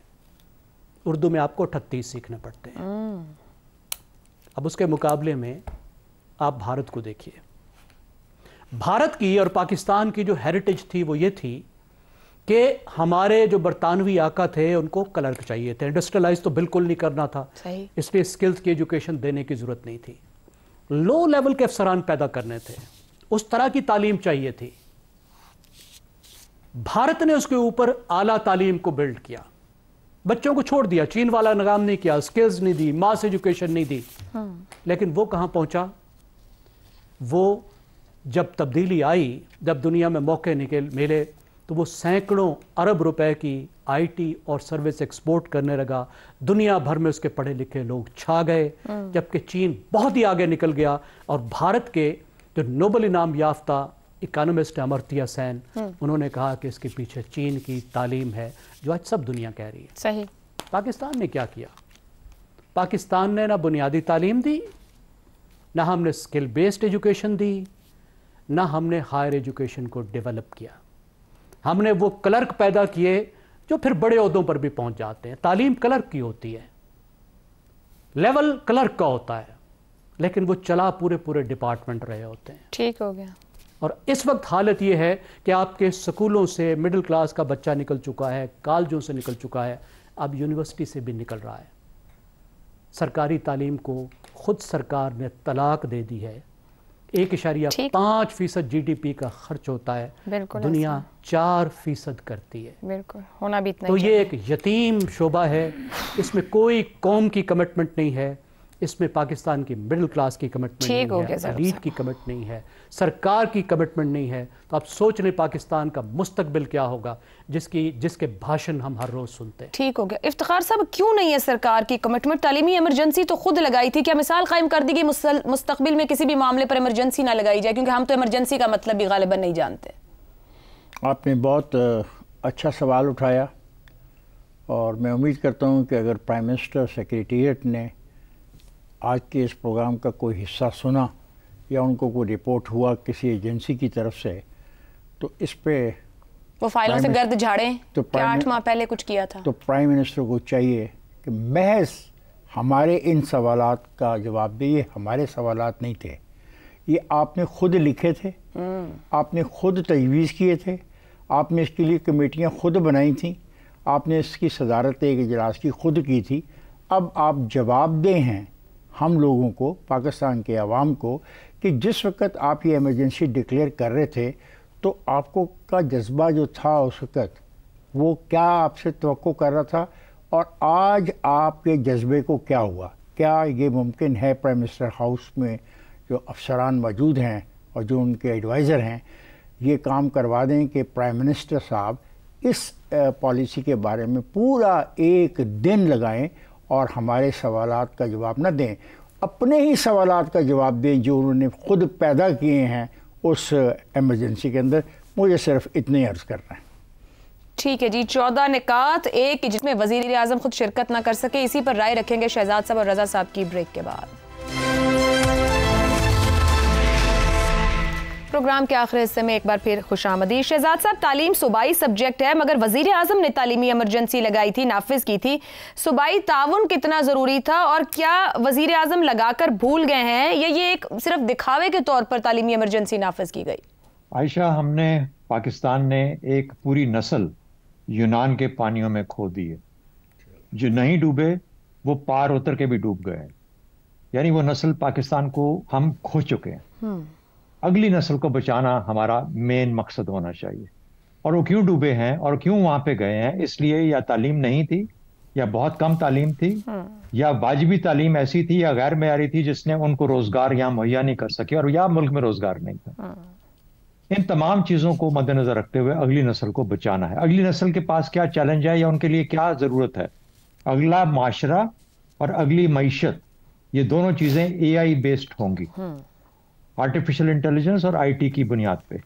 اردو میں آپ کو 38 سیکھنے پڑتے ہیں۔ اب اس کے مقابلے میں آپ بھارت کو دیکھیے۔ بھارت کی اور پاکستان کی جو ہیریٹیج تھی وہ یہ تھی کہ ہمارے جو برطانوی آقا تھے ان کو کلرک چاہیے تھے، انڈسٹریلائز تو بالکل نہیں کرنا تھا، اس لیے اسکلز کی ایجوکیشن دینے کی ضرورت نہیں تھی، لو لیول کے افسران پیدا کرنے تھے، اس طرح کی تعلیم چاہیے تھی۔ بھارت نے اس کے اوپر اعلیٰ تعلیم کو بلڈ کیا، بچوں کو چھوڑ دیا، چین والا نظام نہیں کیا، اسکلز نہیں دی، ماس ایجوکیشن نہیں دی۔ لیکن وہ کہاں پہنچا؟ وہ جب تبدیلی آئی، جب دنیا میں موقع ملے تو وہ سینکڑوں ارب روپے کی آئی ٹی اور سروس ایکسپورٹ کرنے لگا، دنیا بھر میں اس کے پڑھے لکھے لوگ چھا گئے، جبکہ چین بہت ہی آگے نکل گیا۔ اور بھارت کے جو نوبل انعام یافتہ اکانومسٹ امرتیہ سین، انہوں نے کہا کہ اس کے پیچھے چین کی تعلیم ہے، جو آج سب دنیا کہہ رہی ہے۔ صحیح۔ پاکستان نے کیا کیا؟ پاکستان نے نہ بنیادی تعلیم دی، نہ ہم نے اسکل بیسڈ ایجوکیشن دی، نہ ہم نے ہائر ایجوکیشن کو ڈیولپ کیا۔ ہم نے وہ کلرک پیدا کیے جو پھر بڑے عہدوں پر بھی پہنچ جاتے ہیں۔ تعلیم کلرک کی ہوتی ہے، لیول کلرک کا ہوتا ہے، لیکن وہ چلا پورے ڈپارٹمنٹ رہے ہوتے ہیں۔ ٹھیک ہو گیا۔ اور اس وقت حالت یہ ہے کہ آپ کے سکولوں سے مڈل کلاس کا بچہ نکل چکا ہے، کالجوں سے نکل چکا ہے، اب یونیورسٹی سے بھی نکل رہا ہے۔ سرکاری تعلیم کو خود سرکار نے طلاق دے دی ہے۔ 1.5% جی ڈی پی کا خرچ ہوتا ہے، دنیا 4% کرتی ہے۔ بالکل ہونا بھی اتنا۔ تو یہ ایک یتیم شعبہ ہے، اس میں کوئی قوم کی کمٹمنٹ نہیں ہے، اس میں پاکستان کی مڈل کلاس کی کمٹمنٹ نہیں ہے، ایلیٹ کی کمٹ نہیں ہے، سرکار کی کمٹمنٹ نہیں ہے۔ تو آپ سوچ لیں پاکستان کا مستقبل کیا ہوگا جس کے بھاشن ہم ہر روز سنتے ہیں۔ ٹھیک ہو گیا۔ افتخار صاحب، کیوں نہیں ہے سرکار کی کمٹمنٹ؟ تعلیمی ایمرجنسی تو خود لگائی تھی، کیا مثال قائم کر دی گئی مستقبل میں کسی بھی معاملے پر ایمرجنسی نہ لگائی جائے؟ کیونکہ ہم تو ایمرجنسی کا مطلب بھی غالباً نہیں جانتے۔ آپ نے بہت اچھا سوال اٹھایا، اور میں امید کرتا ہوں کہ اگر پرائم منسٹر سیکریٹریٹ نے آج کے اس پروگرام کا کوئی حصہ سنا یا ان کو کوئی رپورٹ ہوا کسی ایجنسی کی طرف سے، تو اس پہ وہ فائلوں سے گرد جھاڑیں کہ 8 ماہ پہلے کچھ کیا تھا۔ تو پرائم منسٹر کو چاہیے کہ محض ہمارے ان سوالات کا جواب دے، یہ ہمارے سوالات نہیں تھے، یہ آپ نے خود لکھے تھے، آپ نے خود تجویز کیے تھے، آپ نے اس کے لیے کمیٹیاں خود بنائی تھیں، آپ نے اس کی صدارت ایک اجلاس کی خود کی تھی۔ اب آپ جواب دیں ہیں ہم لوگوں کو، پاکستان کے عوام کو، کہ جس وقت آپ یہ ایمرجنسی ڈکلیئر کر رہے تھے تو آپ کو کا جذبہ جو تھا اس وقت، وہ کیا آپ سے توقع کر رہا تھا، اور آج آپ کے جذبے کو کیا ہوا؟ کیا یہ ممکن ہے پرائم منسٹر ہاؤس میں جو افسران موجود ہیں اور جو ان کے ایڈوائزر ہیں یہ کام کروا دیں کہ پرائم منسٹر صاحب اس پالیسی کے بارے میں پورا ایک دن لگائیں اور ہمارے سوالات کا جواب نہ دیں، اپنے ہی سوالات کا جواب دیں جو انہوں نے خود پیدا کیے ہیں اس ایمرجنسی کے اندر؟ مجھے صرف اتنے عرض کرنا ہے۔ ٹھیک ہے جی، 14 نکات، ایک جس میں وزیر اعظم خود شرکت نہ کر سکے، اسی پر رائے رکھیں گے شہزاد صاحب اور رضا صاحب کی بریک کے بعد۔ پروگرام کے آخری حصے میں ایک بار پھر خوش آمدید۔ شہزاد صاحب، تعلیم صوبائی سبجیکٹ ہے مگر وزیر اعظم نے تعلیمی ایمرجنسی لگائی تھی، نافذ کی تھی۔ صوبائی تعاون کتنا ضروری تھا اور کیا وزیر اعظم لگا کر بھول گئے ہیں یا یہ ایک صرف دکھاوے کے طور پر تعلیمی ایمرجنسی نافذ کی گئی؟ عائشہ، ہم نے پاکستان نے ایک پوری نسل یونان کے پانیوں میں کھو دی ہے۔ جو نہیں ڈوبے وہ پار اتر کے بھی ڈوب گئے ہیں، یعنی وہ نسل پاکستان کو ہم کھو چکے ہیں۔ اگلی نسل کو بچانا ہمارا مین مقصد ہونا چاہیے۔ اور وہ کیوں ڈوبے ہیں اور کیوں وہاں پہ گئے ہیں؟ اس لیے یا تعلیم نہیں تھی، یا بہت کم تعلیم تھی، یا واجبی تعلیم ایسی تھی یا غیر معیاری تھی جس نے ان کو روزگار یہاں مہیا نہیں کر سکے، اور یا ملک میں روزگار نہیں تھا۔ ان تمام چیزوں کو مد نظر رکھتے ہوئے اگلی نسل کو بچانا ہے۔ اگلی نسل کے پاس کیا چیلنج ہے یا ان کے لیے کیا ضرورت ہے؟ اگلا معاشرہ اور اگلی معیشت، یہ دونوں چیزیں اے آئی بیسڈ ہوں گی، آرٹیفیشل انٹیلیجنس اور آئی ٹی کی بنیاد پہ۔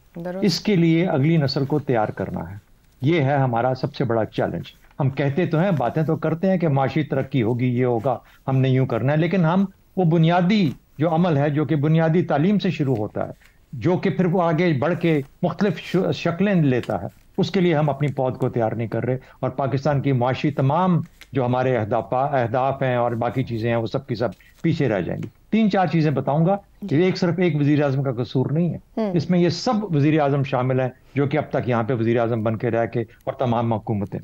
اس کے لیے اگلی نسل کو تیار کرنا ہے، یہ ہے ہمارا سب سے بڑا چیلنج۔ ہم کہتے تو ہیں، باتیں تو کرتے ہیں کہ معاشی ترقی ہوگی، یہ ہوگا، ہم نے یوں کرنا ہے، لیکن ہم وہ بنیادی جو عمل ہے جو کہ بنیادی تعلیم سے شروع ہوتا ہے، جو کہ پھر وہ آگے بڑھ کے مختلف شکلیں لیتا ہے، اس کے لیے ہم اپنی پود کو تیار نہیں کر رہے، اور پاکستان کی معاشی تمام جو ہمارے اہداف ہیں اور باقی چیزیں ہیں وہ سب کی سب پیچھے رہ جائیں گی۔ 3-4 چیزیں بتاؤں گا، صرف ایک وزیر اعظم کا قصور نہیں ہے، اس میں یہ سب وزیر اعظم شامل ہیں جو کہ اب تک یہاں پہ وزیر اعظم بن کے رہ کے، اور تمام حکومتیں۔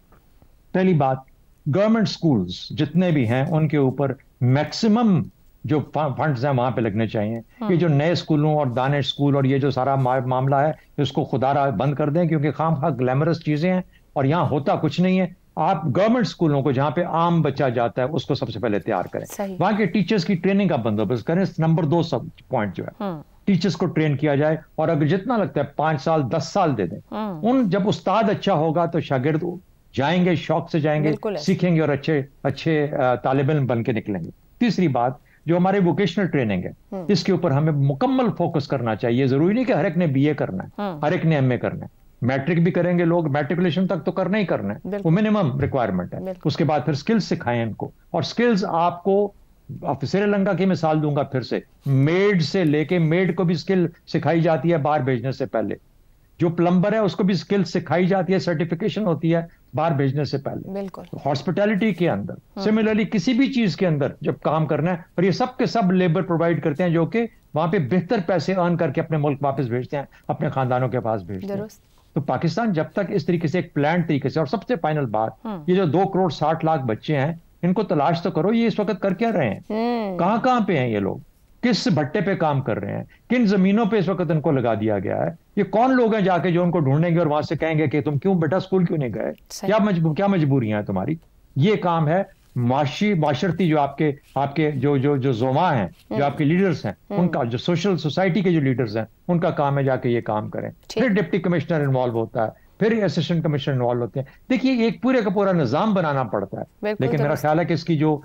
پہلی بات، گورنمنٹ سکولز جتنے بھی ہیں ان کے اوپر میکسیمم جو فنڈز ہیں وہاں پہ لگنے چاہیے۔ یہ جو نئے اسکولوں اور دانش اسکول اور یہ جو سارا معاملہ ہے اس کو خدا را بند کر دیں، کیونکہ خام خواہ گلیمرس چیزیں ہیں اور یہاں ہوتا کچھ نہیں ہے۔ آپ گورنمنٹ اسکولوں کو جہاں پہ عام بچہ جاتا ہے اس کو سب سے پہلے تیار کریں، وہاں کے ٹیچرز کی ٹریننگ کا بندوبست کریں۔ نمبر 2 سب پوائنٹ جو ہے، ٹیچرز کو ٹرین کیا جائے، اور اگر جتنا لگتا ہے 5 سال 10 سال دے دیں۔ جب استاد اچھا ہوگا تو شاگرد جائیں گے، شوق سے جائیں گے، سیکھیں گے اور اچھے طالب علم بن کے نکلیں گے۔ تیسری بات، جو ہمارے ووکیشنل ٹریننگ ہے اس کے اوپر ہمیں مکمل فوکس کرنا چاہیے۔ ضروری نہیں کہ ہر ایک نے بی اے کرنا ہے، ہر ایک نے ایم اے کرنا ہے، میٹرک بھی کریں گے لوگ، میٹریکولیشن تک تو کرنا ہی کرنا ہے، وہ منیمم ریکوائرمنٹ ہے۔ اس کے بعد پھر سکلز سکھائیں ان کو، اور سکلز آپ کو سری لنکا کی مثال دوں گا پھر سے، میڈ سے لے کے، میڈ کو بھی سکل سکھائی جاتی ہے باہر بھیجنے سے پہلے، جو پلمبر ہے اس کو بھی سکل سکھائی جاتی ہے، سرٹیفیکیشن ہوتی ہے باہر بھیجنے سے پہلے۔ بالکل ہاسپٹیلٹی کے اندر، سملرلی کسی بھی چیز کے اندر جب کام کرنا ہے، اور یہ سب کے سب لیبر پرووائڈ کرتے ہیں جو کہ وہاں پہ بہتر پیسے ارن کر کے اپنے ملک واپس بھیجتے ہیں، اپنے خاندانوں کے پاس بھیجتے ہیں۔ تو پاکستان جب تک اس طریقے سے ایک پلان طریقے سے، اور سب سے فائنل بات، یہ جو 2.60 کروڑ بچے ہیں ان کو تلاش تو کرو، یہ اس وقت کر کیا رہے ہیں، کہاں پہ ہیں یہ لوگ، کس بھٹے پہ کام کر رہے ہیں، کن زمینوں پہ اس وقت ان کو لگا دیا گیا ہے، یہ کون لوگ ہیں جا کے جو ان کو ڈھونڈیں گے اور وہاں سے کہیں گے کہ تم کیوں بیٹا اسکول کیوں نہیں گئے، کیا مجبوریاں ہیں تمہاری۔ یہ کام ہے معاشرتی، جو آپ کے جو زوما ہیں، جو آپ کے لیڈرز ہیں، ان کا، جو سوشل سوسائٹی کے جو لیڈرز ہیں ان کا کام ہے جا کے یہ کام کریں۔ پھر ڈپٹی کمشنر انوالو ہوتا ہے، پھر اسسٹنٹ کمشنر انوالو ہوتے ہیں۔ دیکھیے ایک پورے کا پورا نظام بنانا پڑتا ہے، لیکن میرا خیال ہے کہ اس کی جو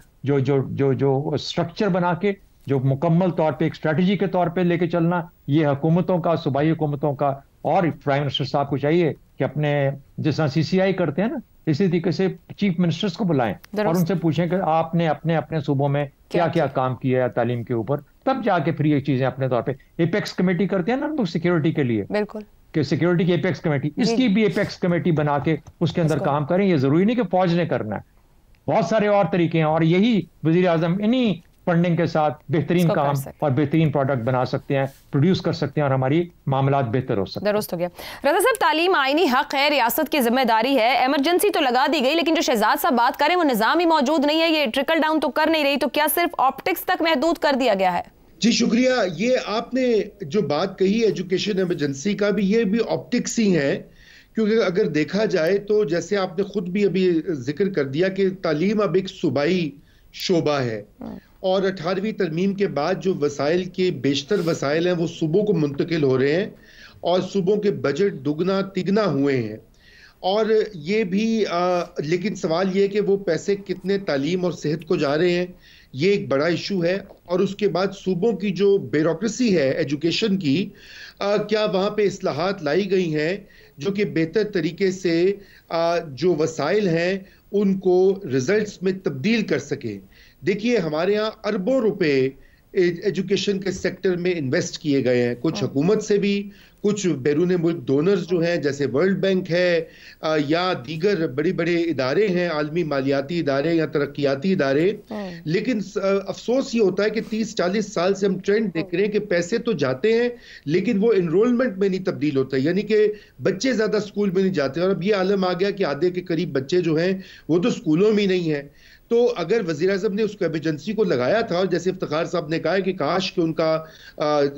اسٹرکچر بنا کے جو مکمل طور پہ ایک اسٹریٹجی کے طور پہ لے کے چلنا، یہ حکومتوں کا، صوبائی حکومتوں کا، اور پرائم منسٹر صاحب کو چاہیے کہ اپنے جس طرح CCI کرتے ہیں نا، اسی طریقے سے چیف منسٹرز کو بلائیں اور ان سے پوچھیں کہ آپ نے اپنے صوبوں میں کیا کیا کام کیا ہے تعلیم کے اوپر، تب جا کے پھر یہ چیزیں اپنے طور پہ ایپیکس کمیٹی کرتے ہیں نا ہم لوگ سیکیورٹی کے لیے، بالکل کہ سیکیورٹی کی ایپیکس کمیٹی، اس کی بھی ایپیکس کمیٹی بنا کے اس کے اندر کام کریں۔ یہ ضروری نہیں کہ فوج نے کرنا ہے، بہت سارے اور طریقے ہیں، اور یہی وزیر اعظم انہی فنڈنگ کے ساتھ بہترین کام اور بہترین پروڈکٹ بنا سکتے ہیں، پروڈیوس کر سکتے ہیں، اور ہماری معاملات بہتر ہو سکتے ہیں۔ درست ہو گیا رضا صاحب، تعلیم آئینی حق ہے، ریاست کی ذمہ داری ہے، ایمرجنسی تو لگا دی گئی، لیکن جو شہزاد صاحب بات کریں وہ نظام ہی موجود نہیں ہے، یہ ٹرکل ڈاؤن تو کر نہیں رہی، تو کیا صرف آپٹکس تک محدود کر دیا گیا ہے؟ جی شکریہ، یہ آپ نے جو بات کہی ایجوکیشن ایمرجنسی کا بھی، یہ بھی آپٹکس ہی ہے کیونکہ اگر دیکھا جائے تو جیسے آپ نے خود بھی ابھی ذکر کر دیا کہ تعلیم اب ایک صوبائی شعبہ ہے، اور 18ویں ترمیم کے بعد جو وسائل کے بیشتر وسائل ہیں وہ صوبوں کو منتقل ہو رہے ہیں، اور صوبوں کے بجٹ دگنا تگنا ہوئے ہیں، اور یہ بھی لیکن سوال یہ کہ وہ پیسے کتنے تعلیم اور صحت کو جا رہے ہیں، یہ ایک بڑا ایشو ہے۔ اور اس کے بعد صوبوں کی جو بیوروکریسی ہے ایجوکیشن کی، کیا وہاں پہ اصلاحات لائی گئی ہیں جو کہ بہتر طریقے سے جو وسائل ہیں ان کو ریزلٹس میں تبدیل کر سکیں۔ دیکھیے ہمارے ہاں اربوں روپے ایجوکیشن کے سیکٹر میں انویسٹ کیے گئے ہیں، کچھ حکومت سے بھی، کچھ بیرون ملک ڈونرز جو ہیں جیسے ورلڈ بینک ہے یا دیگر بڑے بڑے ادارے ہیں، عالمی مالیاتی ادارے یا ترقیاتی ادارے۔ لیکن افسوس یہ ہوتا ہے کہ 30-40 سال سے ہم ٹرینڈ دیکھ رہے ہیں کہ پیسے تو جاتے ہیں لیکن وہ انرولمنٹ میں نہیں تبدیل ہوتا، یعنی کہ بچے زیادہ سکول میں نہیں جاتے، اور اب یہ عالم آ گیا کہ آدھے کے قریب بچے جو ہیں وہ تو سکولوں میں نہیں ہیں۔ تو اگر وزیر اعظم نے اس کو ایمرجنسی کو لگایا تھا، اور جیسے افتخار صاحب نے کہا کہ کاش کہ ان کا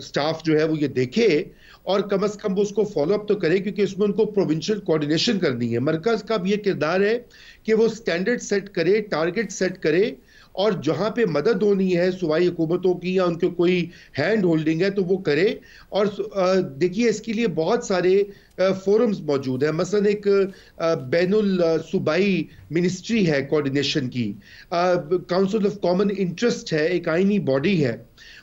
سٹاف جو ہے وہ یہ دیکھے اور کم از کم وہ اس کو فالو اپ تو کرے، کیونکہ اس میں ان کو پروونشل کوارڈینیشن کرنی ہے۔ مرکز کا بھی یہ کردار ہے کہ وہ سٹینڈرڈ سیٹ کرے، ٹارگٹ سیٹ کرے، اور جہاں پہ مدد ہونی ہے صوبائی حکومتوں کی یا ان کے کوئی ہینڈ ہولڈنگ ہے تو وہ کرے۔ اور دیکھیے اس کے لیے بہت سارے فورمز موجود ہیں، مثلا ایک بین الصوبائی منسٹری ہے کوارڈینیشن کی، کاؤنسل آف کامن انٹرسٹ ہے، ایک آئینی باڈی ہے۔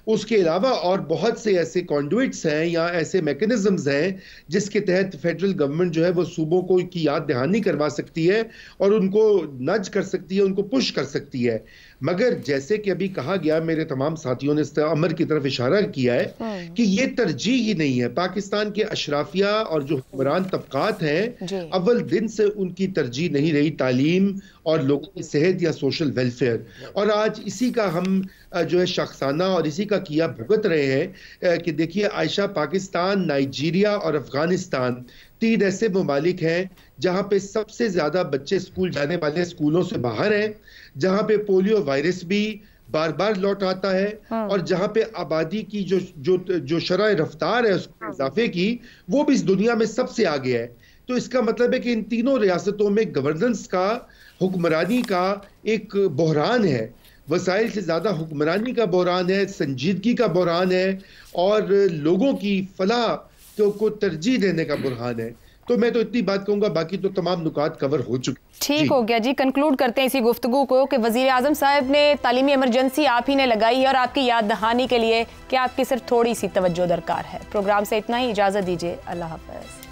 اس کے علاوہ اور بہت سے ایسے کانڈویٹس ہیں یا ایسے میکنزمز ہیں جس کے تحت فیڈرل گورنمنٹ جو ہے وہ صوبوں کو کی یاد دہانی کروا سکتی ہے اور ان کو نج کر سکتی ہے، ان کو پش کر سکتی ہے۔ مگر جیسے کہ ابھی کہا گیا، میرے تمام ساتھیوں نے اس امر کی طرف اشارہ کیا ہے کہ یہ ترجیح ہی نہیں ہے۔ پاکستان کے اشرافیہ اور جو حکمران طبقات ہیں، اول دن سے ان کی ترجیح نہیں رہی تعلیم اور لوگوں کی صحت یا سوشل ویلفیئر، اور آج اسی کا ہم جو ہے شخصانہ اور اسی کا کیا بھگت رہے ہیں کہ دیکھیے عائشہ، پاکستان، نائجیریا اور افغانستان 3 ایسے ممالک ہیں جہاں پہ سب سے زیادہ بچے اسکول جانے والے اسکولوں سے باہر ہیں، جہاں پہ پولیو وائرس بھی بار بار لوٹ آتا ہے، اور جہاں پہ آبادی کی جو شرح رفتار ہے اس کے اضافے کی، وہ بھی اس دنیا میں سب سے آگے ہے۔ تو اس کا مطلب ہے کہ ان تینوں ریاستوں میں گورننس کا، حکمرانی کا ایک بحران ہے، وسائل سے زیادہ حکمرانی کا بحران ہے، سنجیدگی کا بحران ہے، اور لوگوں کی فلاح کو ترجیح دینے کا بحران ہے۔ تو میں تو اتنی بات کہوں گا، باقی تو تمام نکات کور ہو چکے۔ ٹھیک ہو گیا جی، کنکلوڈ کرتے ہیں اسی گفتگو کو کہ وزیر اعظم صاحب نے تعلیمی ایمرجنسی آپ ہی نے لگائی ہے، اور آپ کی یاد دہانی کے لیے کہ آپ کی صرف تھوڑی سی توجہ درکار ہے۔ پروگرام سے اتنا ہی، اجازت دیجیے، اللہ حافظ۔